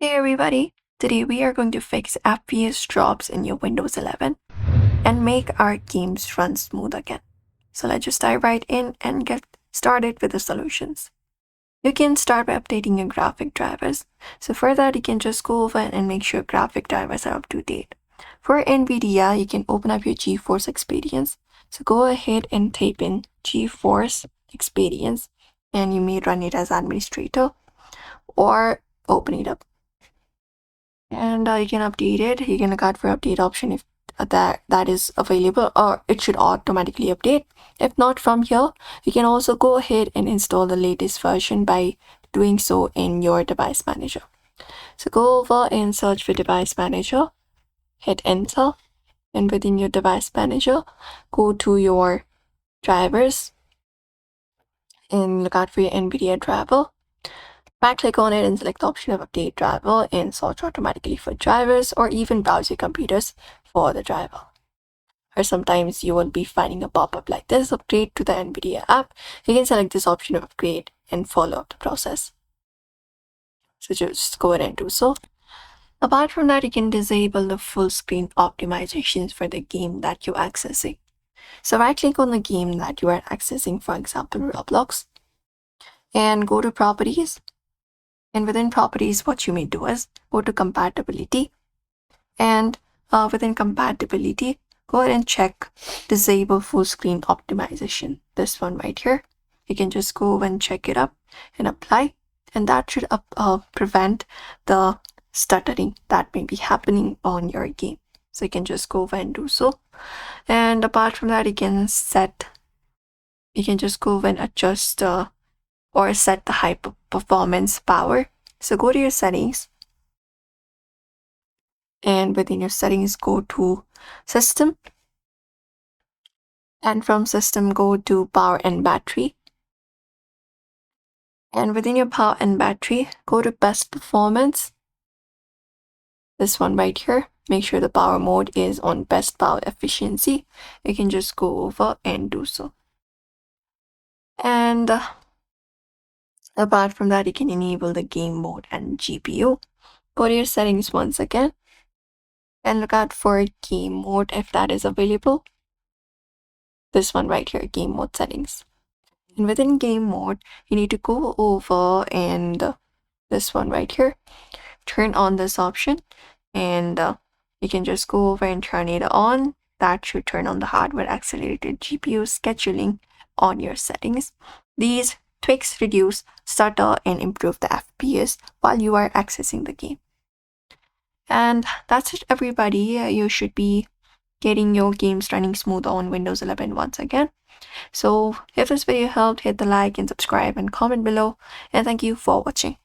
Hey everybody, today we are going to fix FPS drops in your Windows 11 and make our games run smooth again. So let's just dive right in and get started with the solutions. You can start by updating your graphic drivers. So for that, you can just go over and make sure graphic drivers are up to date. For NVIDIA, you can open up your GeForce Experience. So go ahead and type in GeForce Experience and you may run it as administrator or open it up. And you can update it. You can look out for update option if that is available, or it should automatically update. If not, from here you can also go ahead and install the latest version by doing so in your device manager. So go over and search for device manager, hit enter, and within your device manager go to your drivers and look out for your NVIDIA driver. Right click on it and select the option of update driver and search automatically for drivers, or even browse your computers for the driver. Or sometimes you will be finding a pop-up like this, upgrade to the NVIDIA app. You can select this option of upgrade and follow up the process. So just go ahead and do so. Apart from that, you can disable the full screen optimizations for the game that you're accessing. So right click on the game that you are accessing, for example Roblox, and go to properties. And within properties, what you may do is go to compatibility, and within compatibility, go ahead and check disable full screen optimization. This one right here. You can just go and check it up and apply, and that should prevent the stuttering that may be happening on your game. So you can just go over and do so. And apart from that, you can just go over and adjust or set the high performance power. So go to your settings, and within your settings go to system, and from system go to power and battery, and within your power and battery go to best performance, this one right here. Make sure the power mode is on best power efficiency. You can just go over and do so. And apart from that, you can enable the game mode and GPU. Go to your settings once again and look out for game mode if that is available. This one right here, game mode settings. And within game mode, you need to go over and this one right here, turn on this option, and you can just go over and turn it on. That should turn on the hardware accelerated GPU scheduling on your settings. These tweaks reduce stutter and improve the FPS while you are accessing the game. And that's it, everybody. You should be getting your games running smooth on Windows 11 once again. So if this video helped, hit the like and subscribe and comment below, and thank you for watching.